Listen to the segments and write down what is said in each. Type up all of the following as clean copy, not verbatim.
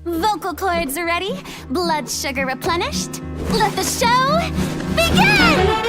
Vocal cords ready, blood sugar replenished. Let the show begin!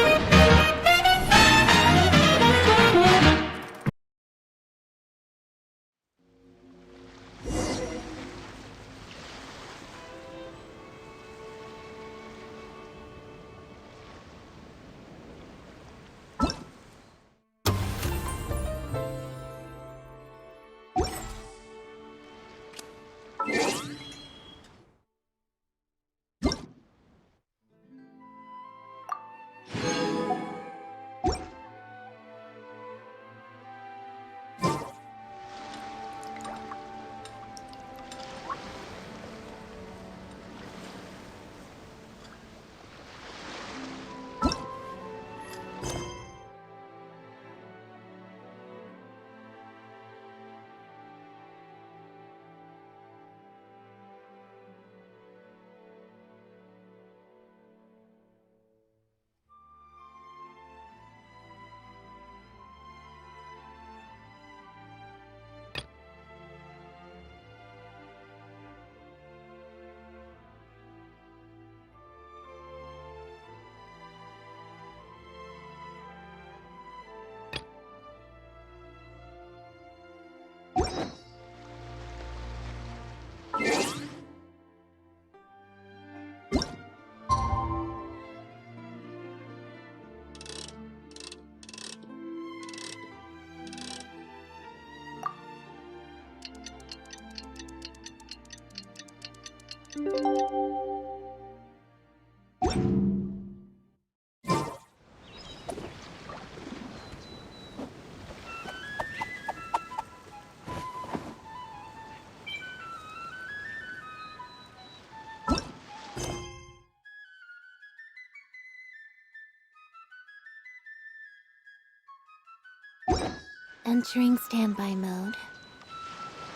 Entering standby mode.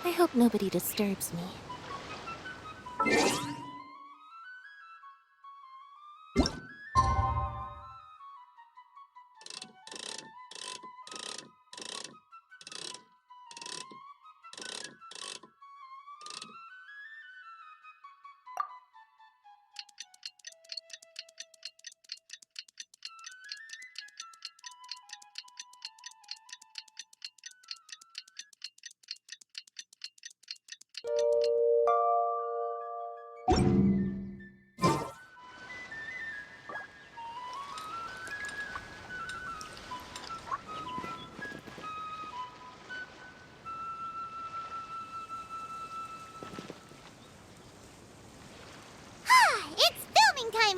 I hope nobody disturbs me.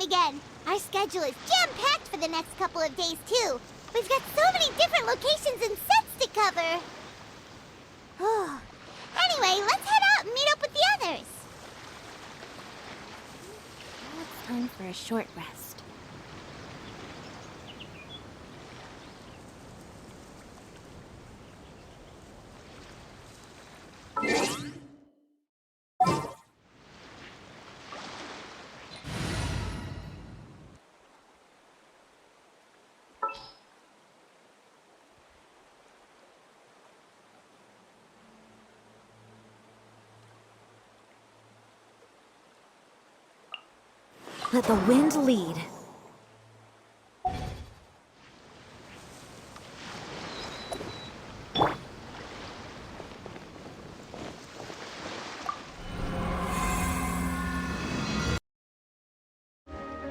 Again. Our schedule is jam-packed for the next couple of days, too. We've got so many different locations and sets to cover. Anyway, let's head out and meet up with the others. Now it's time for a short rest. Let the wind lead.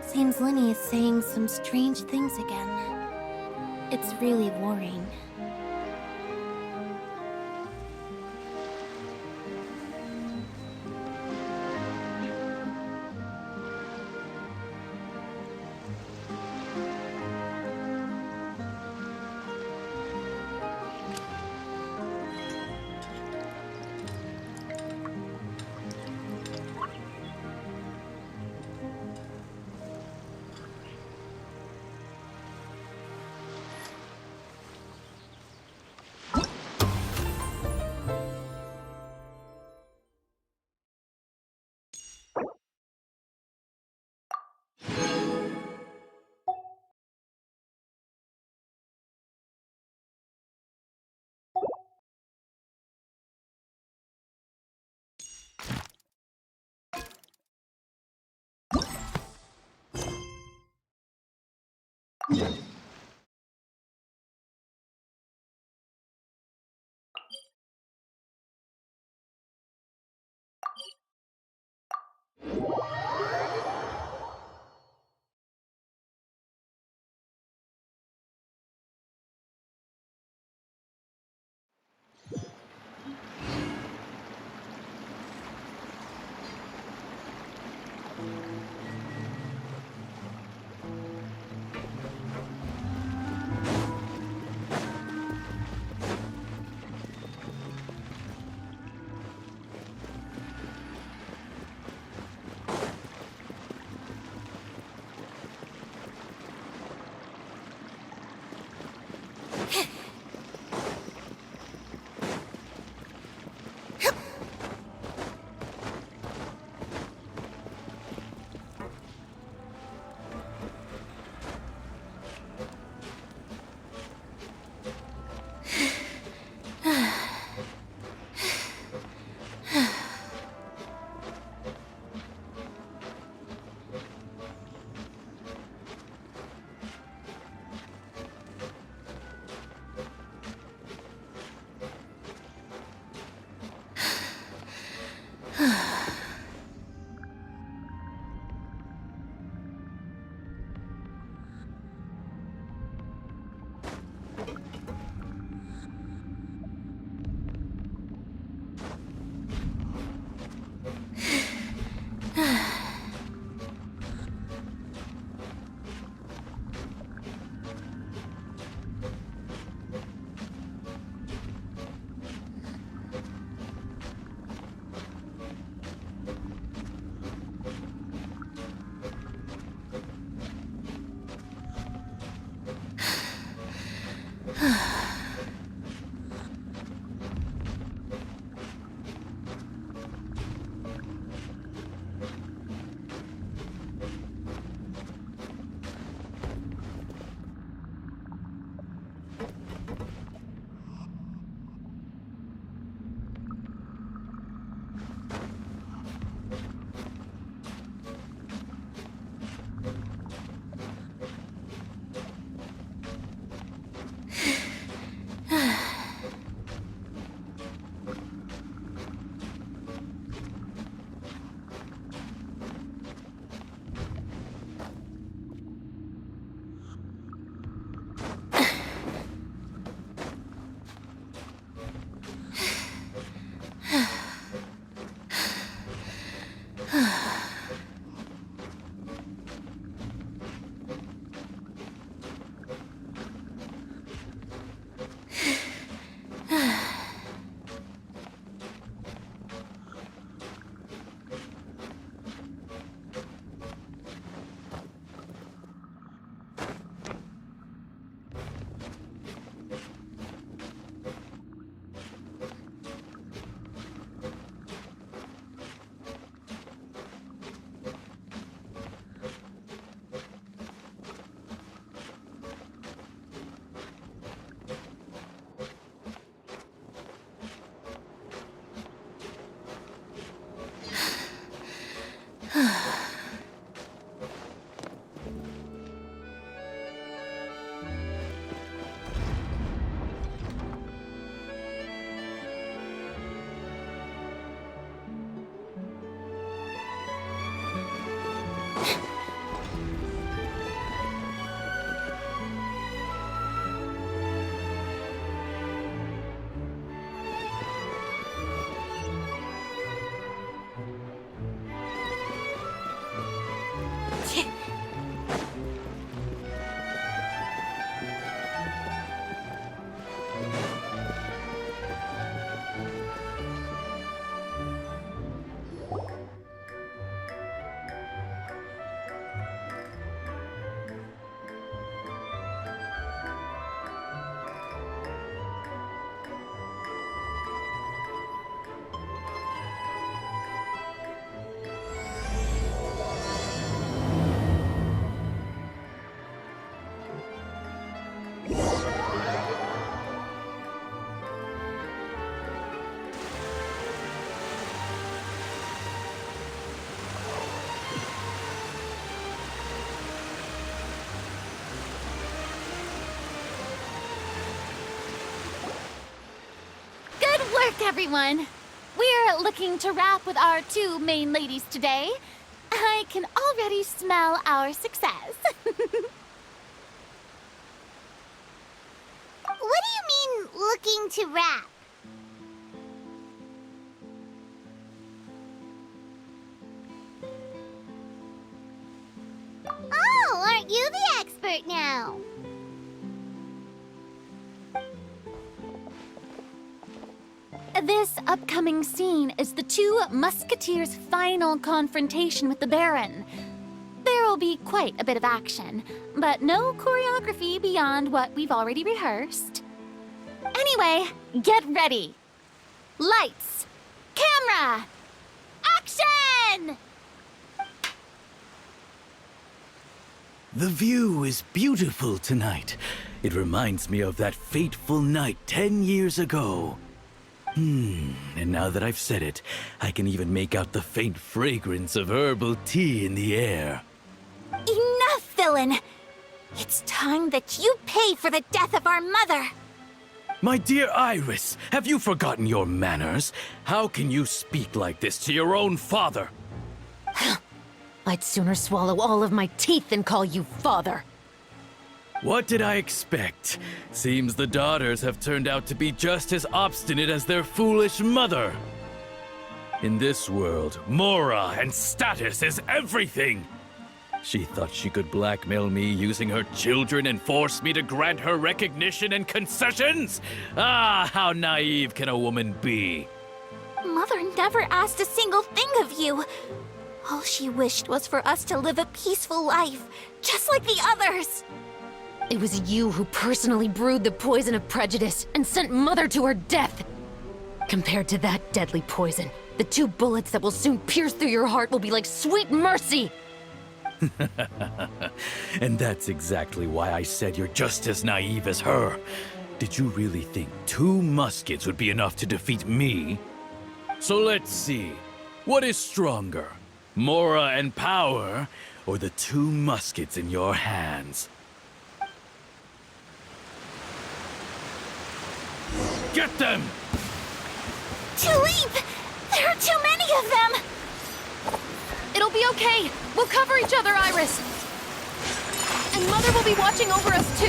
Seems Lenny is saying some strange things again. It's really worrying. work, everyone! We're looking to wrap with our two main ladies today. I can already smell our success. What do you mean, looking to wrap? Oh, aren't you the expert now? This upcoming scene is the two musketeers' final confrontation with the Baron. There will be quite a bit of action, but no choreography beyond what we've already rehearsed. Anyway, get ready. Lights, camera, action! The view is beautiful tonight. It reminds me of that fateful night 10 years ago. And now that I've said it, I can even make out the faint fragrance of herbal tea in the air. Enough, villain! It's time that you pay for the death of our mother! My dear Iris, have you forgotten your manners? How can you speak like this to your own father? I'd sooner swallow all of my teeth than call you father. What did I expect? Seems the daughters have turned out to be just as obstinate as their foolish mother. In this world, Mora and status is everything. She thought she could blackmail me using her children and force me to grant her recognition and concessions? Ah, how naive can a woman be? Mother never asked a single thing of you. All she wished was for us to live a peaceful life, just like the others. It was you who personally brewed the poison of prejudice and sent Mother to her death. Compared to that deadly poison, the 2 bullets that will soon pierce through your heart will be like sweet mercy. And that's exactly why I said you're just as naive as her. Did you really think 2 muskets would be enough to defeat me? So let's see. What is stronger? Mora and power, or the 2 muskets in your hands? Get them! Tulip! There are too many of them! It'll be okay. We'll cover each other, Iris. And Mother will be watching over us, too.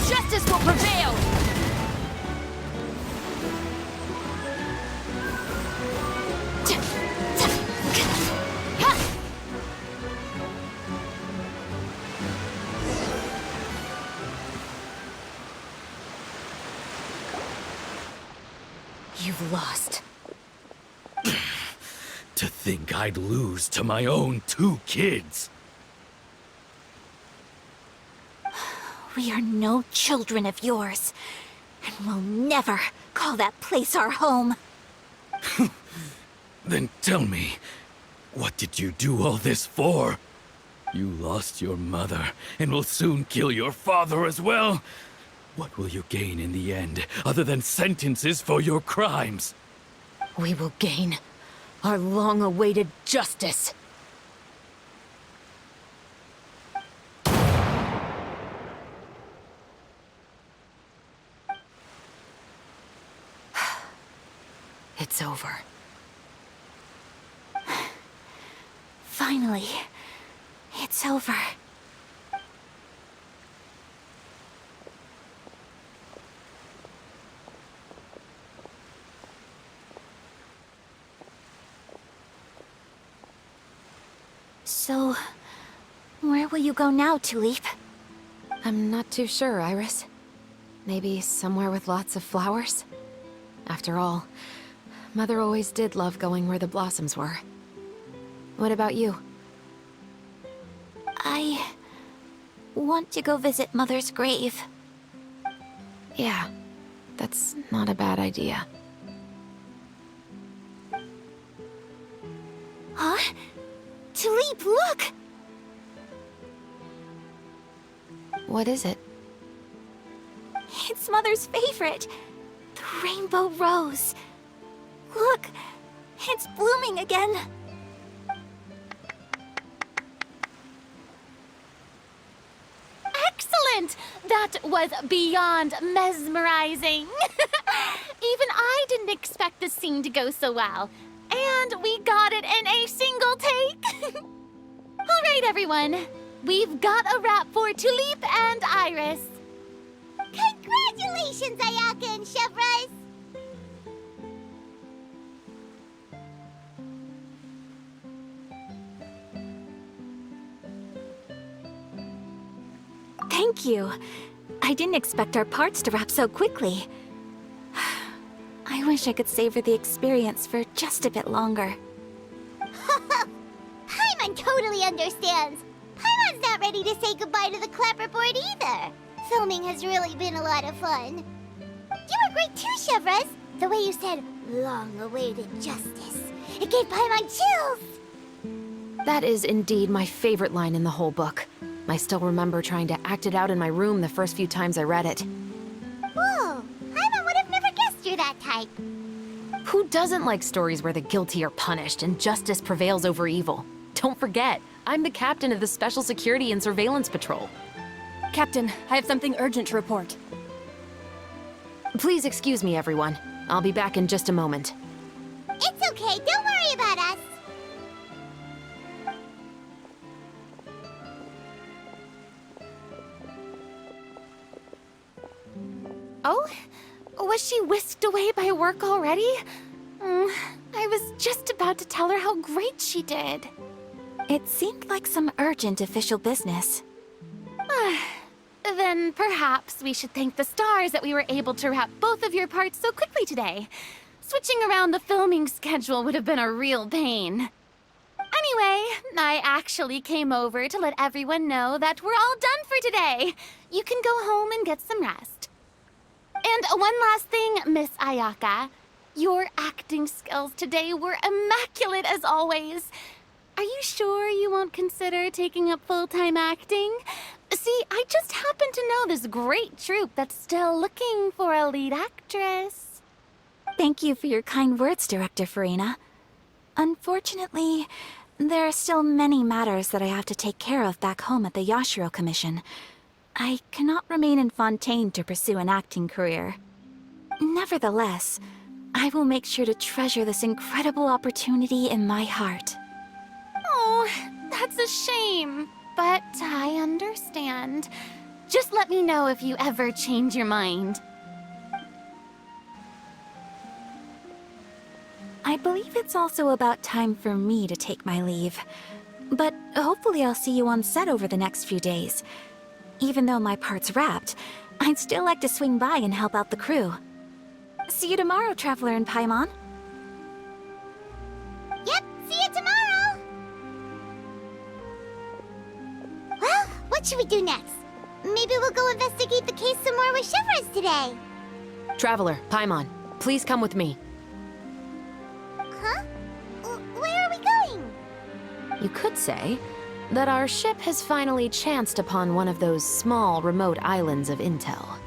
Justice will prevail! You've lost. To think I'd lose to my own 2 kids. We are no children of yours, and we'll never call that place our home. Then tell me, what did you do all this for? You lost your mother, and will soon kill your father as well. What will you gain in the end, other than sentences for your crimes? We will gain our long-awaited justice. It's over. Finally, it's over. So, where will you go now, Tulip? I'm not too sure, Iris. Maybe somewhere with lots of flowers? After all, Mother always did love going where the blossoms were. What about you? I want to go visit Mother's grave. Yeah, that's not a bad idea. Huh? Tulip, look! What is it? It's Mother's favorite. The rainbow rose. Look, it's blooming again. Excellent! That was beyond mesmerizing. Even I didn't expect this scene to go so well. And we got it in a single take. All right, everyone. We've got a wrap for Tulip and Iris. Congratulations, Ayaka and Chevrolet! Thank you. I didn't expect our parts to wrap so quickly. I wish I could savor the experience for just a bit longer. Paimon totally understands. Paimon's not ready to say goodbye to the clapperboard either. Filming has really been a lot of fun. You were great too, Chevrolet. The way you said, long-awaited justice. It gave Paimon chills. That is indeed my favorite line in the whole book. I still remember trying to act it out in my room the first few times I read it. Whoa, Paimon would have never guessed you're that type. Who doesn't like stories where the guilty are punished and justice prevails over evil? Don't forget, I'm the captain of the Special Security and Surveillance Patrol. Captain, I have something urgent to report. Please excuse me, everyone. I'll be back in just a moment. It's okay, don't worry about us. Oh? Was she whisked away by work already? I was just about to tell her how great she did. It seemed like some urgent official business. Then perhaps we should thank the stars that we were able to wrap both of your parts so quickly today. Switching around the filming schedule would have been a real pain. Anyway, I actually came over to let everyone know that we're all done for today. You can go home and get some rest. And one last thing, Miss Ayaka. Your acting skills today were immaculate as always. Are you sure you won't consider taking up full-time acting? See, I just happen to know this great troupe that's still looking for a lead actress. Thank you for your kind words, Director Farina. Unfortunately, there are still many matters that I have to take care of back home at the Yashiro Commission. I cannot remain in Fontein to pursue an acting career. Nevertheless, I will make sure to treasure this incredible opportunity in my heart. Oh, that's a shame. But I understand. Just let me know if you ever change your mind. I believe it's also about time for me to take my leave. But hopefully I'll see you on set over the next few days. Even though my part's wrapped, I'd still like to swing by and help out the crew. See you tomorrow, Traveler and Paimon. Yep, see you tomorrow. Well, what should we do next? Maybe we'll go investigate the case some more with Chevrolet today. Traveler, Paimon, please come with me. Huh? Where are we going? You could say that our ship has finally chanced upon one of those small, remote islands of intel.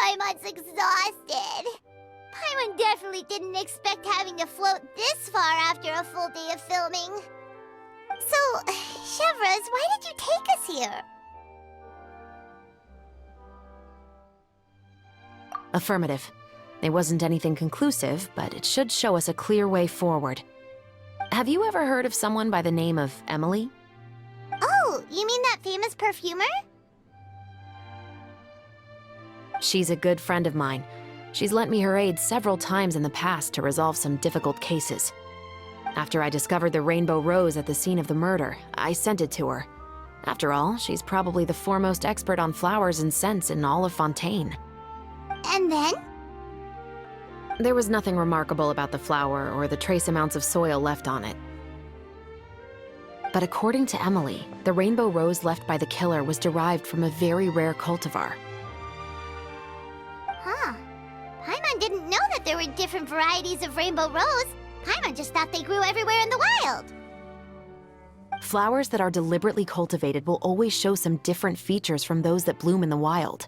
Paimon's exhausted. Paimon definitely didn't expect having to float this far after a full day of filming. So, Chevrolet, why did you take us here? Affirmative. It wasn't anything conclusive, but it should show us a clear way forward. Have you ever heard of someone by the name of Emily? Oh, you mean that famous perfumer? She's a good friend of mine. She's lent me her aid several times in the past to resolve some difficult cases. After I discovered the rainbow rose at the scene of the murder, I sent it to her. After all, she's probably the foremost expert on flowers and scents in all of Fontейn. And then? There was nothing remarkable about the flower or the trace amounts of soil left on it. But according to Emily, the rainbow rose left by the killer was derived from a very rare cultivar. Huh. Paimon didn't know that there were different varieties of rainbow rose. Paimon just thought they grew everywhere in the wild. Flowers that are deliberately cultivated will always show some different features from those that bloom in the wild.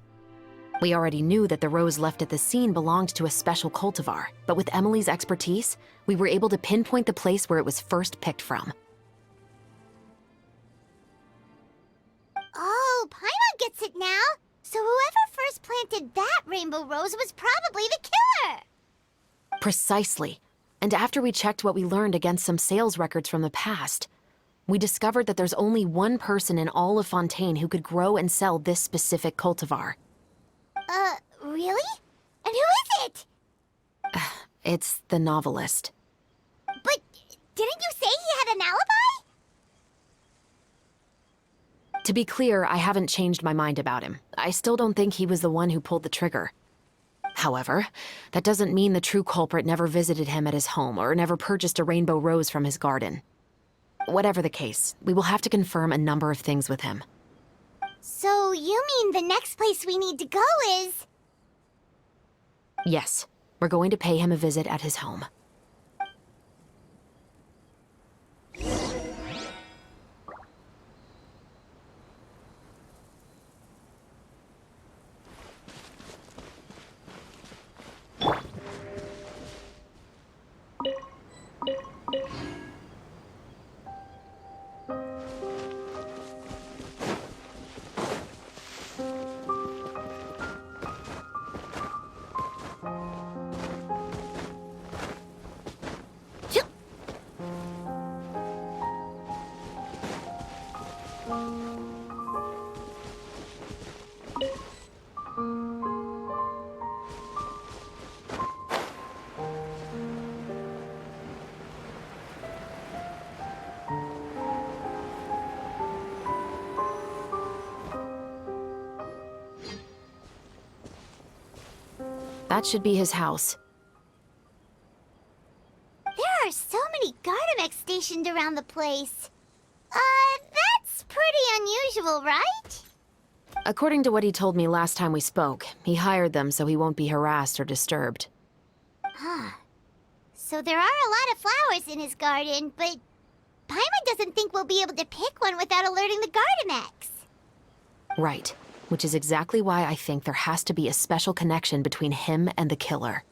We already knew that the rose left at the scene belonged to a special cultivar, but with Emily's expertise, we were able to pinpoint the place where it was first picked from. Oh, Paimon gets it now. So whoever first planted that rainbow rose was probably the killer. Precisely. And after we checked what we learned against some sales records from the past, we discovered that there's only one person in all of Fontейn who could grow and sell this specific cultivar. Really? And who is it? It's the novelist. But didn't you say he had an alibi? To be clear, I haven't changed my mind about him. I still don't think he was the one who pulled the trigger. However, that doesn't mean the true culprit never visited him at his home or never purchased a rainbow rose from his garden. Whatever the case, we will have to confirm a number of things with him. So you mean the next place we need to go is... Yes, we're going to pay him a visit at his home. That should be his house. There are so many Gardamex stationed around the place. That's pretty unusual, right? According to what he told me last time we spoke, he hired them so he won't be harassed or disturbed. Huh. So there are a lot of flowers in his garden, but Paimon doesn't think we'll be able to pick one without alerting the Gardamex. Right. Which is exactly why I think there has to be a special connection between him and the killer.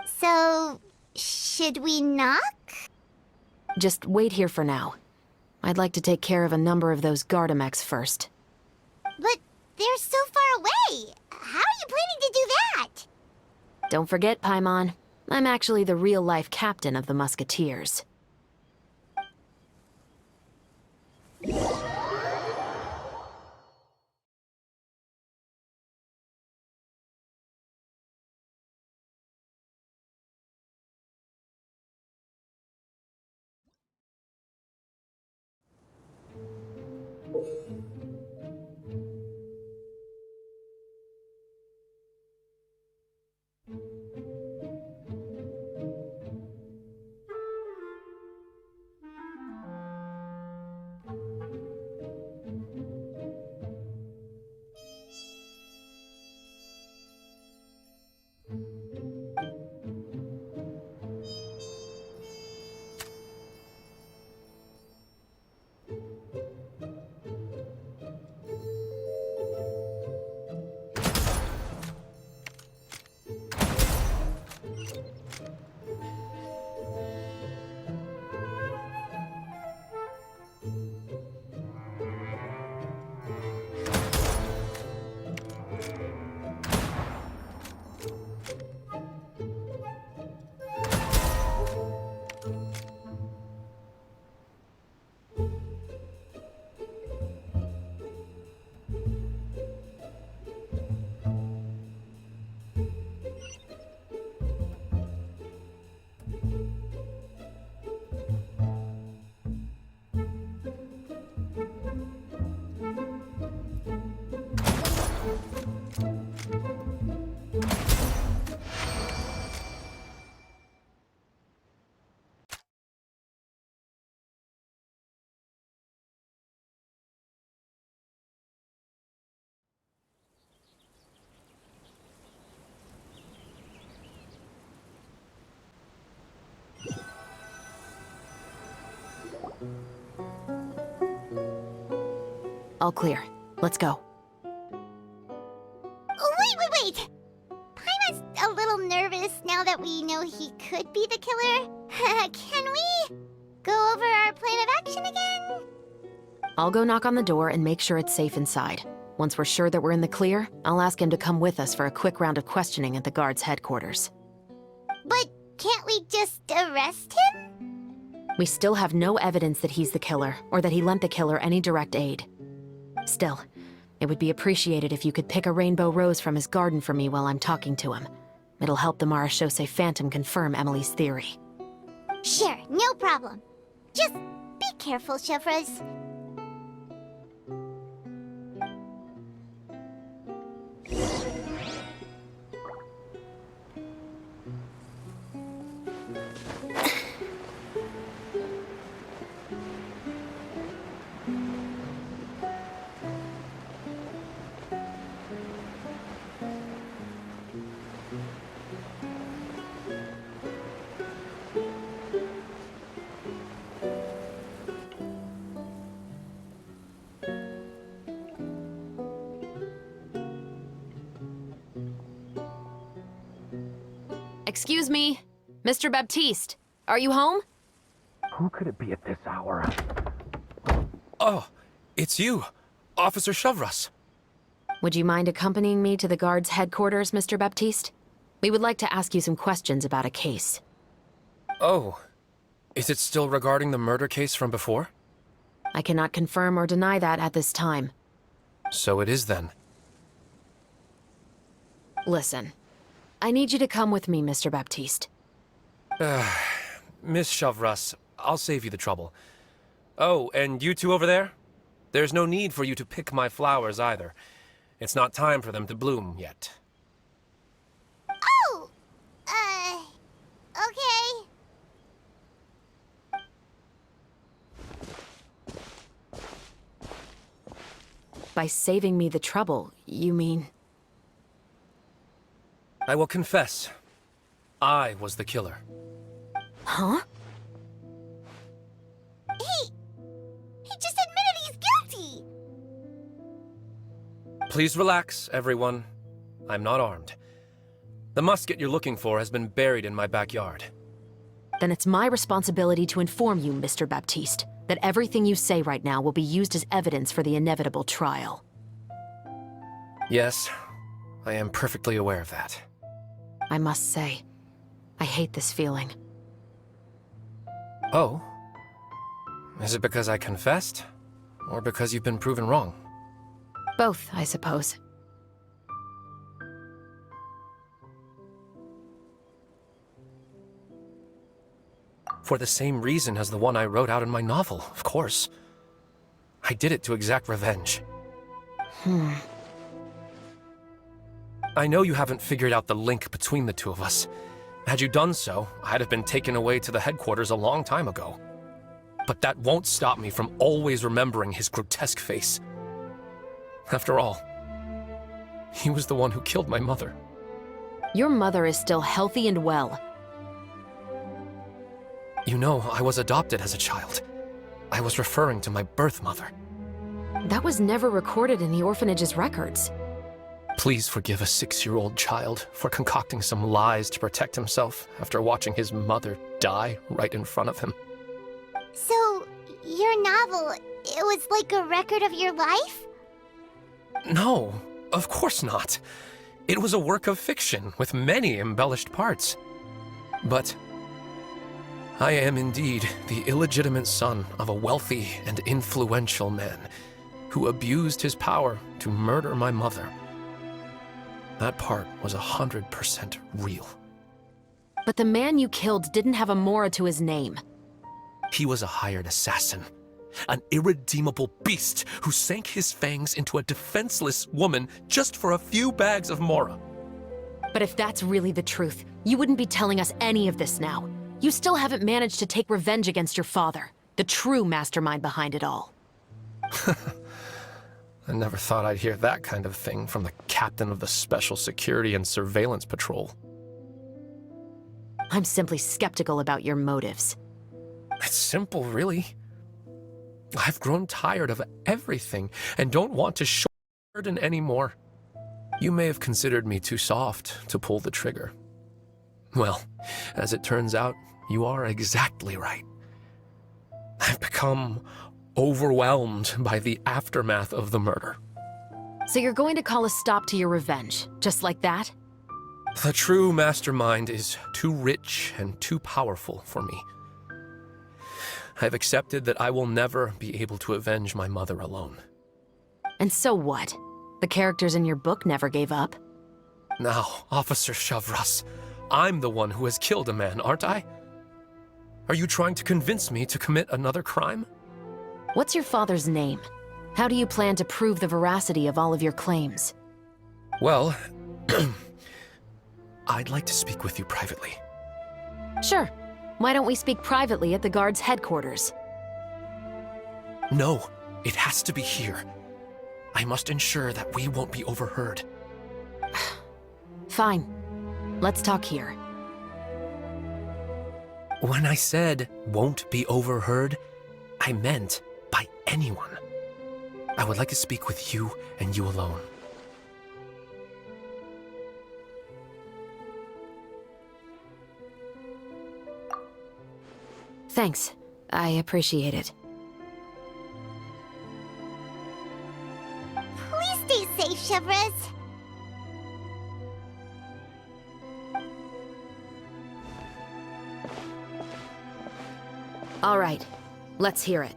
So, should we knock? Just wait here for now. I'd like to take care of a number of those Gardamex first. But they're so far away. How are you planning to do that? Don't forget, Paimon, I'm actually the real-life captain of the Musketeers. All clear. Let's go. Wait! Paimon's a little nervous now that we know he could be the killer. Can we go over our plan of action again? I'll go knock on the door and make sure it's safe inside. Once we're sure that we're in the clear, I'll ask him to come with us for a quick round of questioning at the guard's headquarters. But can't we just arrest him? We still have no evidence that he's the killer, or that he lent the killer any direct aid. Still, it would be appreciated if you could pick a rainbow rose from his garden for me while I'm talking to him. It'll help the Marachose Phantom confirm Emily's theory. Sure, no problem. Just be careful, Chevres. Excuse me, Mr. Baptiste, are you home? Who could it be at this hour? Oh, it's you, Officer Chevres. Would you mind accompanying me to the guard's headquarters, Mr. Baptiste? We would like to ask you some questions about a case. Oh, is it still regarding the murder case from before? I cannot confirm or deny that at this time. So it is then. Listen, I need you to come with me, Mr. Baptiste. Miss Chevres, I'll save you the trouble. Oh, and you two over there? There's no need for you to pick my flowers either. It's not time for them to bloom yet. Oh! Okay. By saving me the trouble, you mean... I will confess, I was the killer. Huh? He just admitted he's guilty! Please relax, everyone. I'm not armed. The musket you're looking for has been buried in my backyard. Then it's my responsibility to inform you, Mr. Baptiste, that everything you say right now will be used as evidence for the inevitable trial. Yes, I am perfectly aware of that. I must say, I hate this feeling. Oh? Is it because I confessed? Or because you've been proven wrong? Both, I suppose. For the same reason as the one I wrote out in my novel, of course. I did it to exact revenge. I know you haven't figured out the link between the two of us. Had you done so, I'd have been taken away to the headquarters a long time ago. But that won't stop me from always remembering his grotesque face. After all, he was the one who killed my mother. Your mother is still healthy and well. You know, I was adopted as a child. I was referring to my birth mother. That was never recorded in the orphanage's records. Please forgive a 6-year-old child for concocting some lies to protect himself after watching his mother die right in front of him. So, your novel, it was like a record of your life? No, of course not. It was a work of fiction with many embellished parts. But I am indeed the illegitimate son of a wealthy and influential man who abused his power to murder my mother. That part was 100% real. But the man you killed didn't have a Mora to his name. He was a hired assassin, an irredeemable beast who sank his fangs into a defenseless woman just for a few bags of Mora. But if that's really the truth, you wouldn't be telling us any of this now. You still haven't managed to take revenge against your father, the true mastermind behind it all. I never thought I'd hear that kind of thing from the captain of the Special Security and Surveillance Patrol. I'm simply skeptical about your motives. It's simple, really. I've grown tired of everything and don't want to shoulder the burden anymore. You may have considered me too soft to pull the trigger. Well, as it turns out, you are exactly right. I've become overwhelmed by the aftermath of the murder. So you're going to call a stop to your revenge, just like that? The true mastermind is too rich and too powerful for me. I've accepted that I will never be able to avenge my mother alone. And so what? The characters in your book never gave up. Now, Officer Shavras, I'm the one who has killed a man, aren't I? Are you trying to convince me to commit another crime? What's your father's name? How do you plan to prove the veracity of all of your claims? Well, I'd like to speak with you privately. Sure. Why don't we speak privately at the guard's headquarters? No, it has to be here. I must ensure that we won't be overheard. Fine. Let's talk here. When I said won't be overheard, I meant by anyone. I would like to speak with you and you alone. Thanks. I appreciate it. Please stay safe, Shavras. All right. Let's hear it.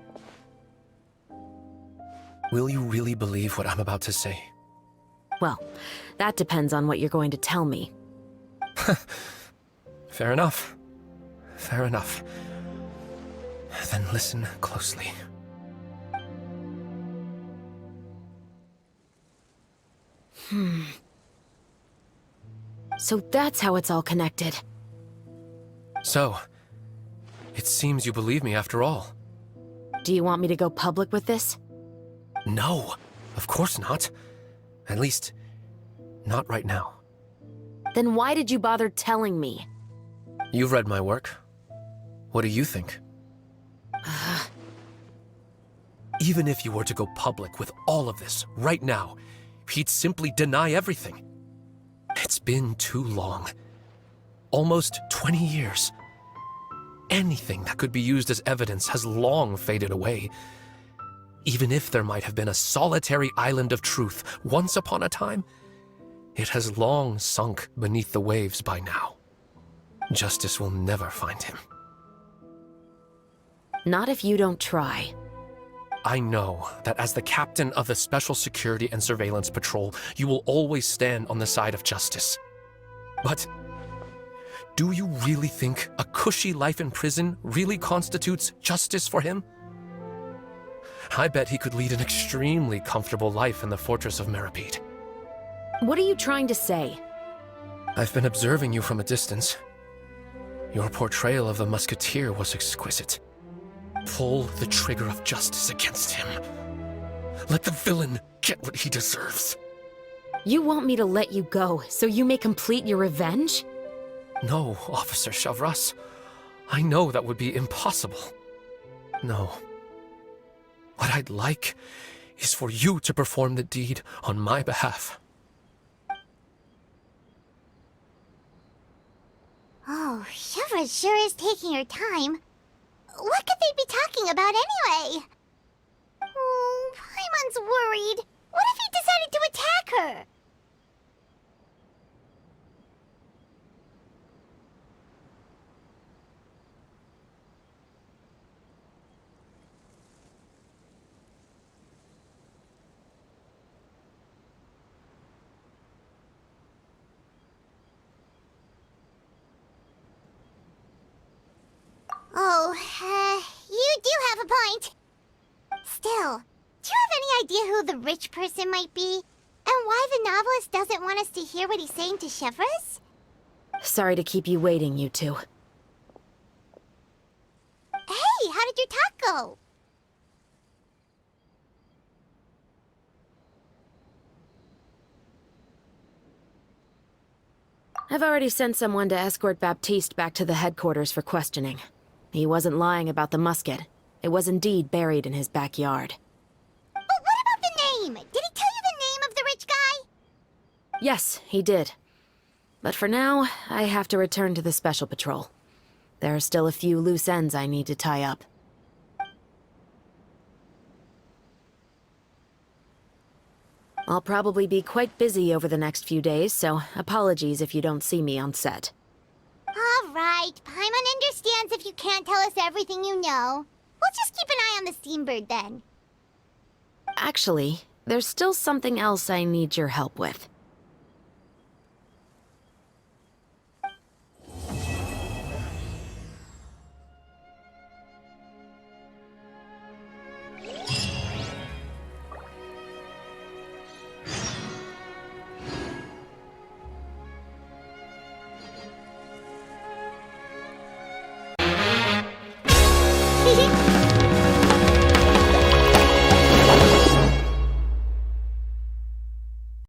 Will you really believe what I'm about to say? Well, that depends on what you're going to tell me. Fair enough. Fair enough. Then listen closely. So that's how it's all connected. So, it seems you believe me after all. Do you want me to go public with this? No, of course not. At least, not right now. Then why did you bother telling me? You've read my work. What do you think? Even if you were to go public with all of this right now, he'd simply deny everything. It's been too long. Almost 20 years. Anything that could be used as evidence has long faded away. Even if there might have been a solitary island of truth once upon a time, it has long sunk beneath the waves by now. Justice will never find him. Not if you don't try. I know that as the captain of the Special Security and Surveillance Patrol, you will always stand on the side of justice. But do you really think a cushy life in prison really constitutes justice for him? I bet he could lead an extremely comfortable life in the fortress of Meripede. What are you trying to say? I've been observing you from a distance. Your portrayal of the musketeer was exquisite. Pull the trigger of justice against him. Let the villain get what he deserves. You want me to let you go so you may complete your revenge? No, Officer Shavras. I know that would be impossible. No. What I'd like is for you to perform the deed on my behalf. Oh, Shavras sure is taking her time. What could they be talking about anyway? Oh, Paimon's worried. What if he decided to attack her? Oh, you do have a point. Still, do you have any idea who the rich person might be? And why the novelist doesn't want us to hear what he's saying to Shavras? Sorry to keep you waiting, you two. Hey, how did your talk go? I've already sent someone to escort Baptiste back to the headquarters for questioning. He wasn't lying about the musket, It was indeed buried in his backyard. But what about the name? Did he tell you the name of the rich guy? Yes, he did. But for now, I have to return to the Special Patrol. There are still a few loose ends I need to tie up. I'll probably be quite busy over the next few days, so apologies if you don't see me on set. All right, Paimon understands if you can't tell us everything you know. We'll just keep an eye on the Steambird then. Actually, there's still something else I need your help with.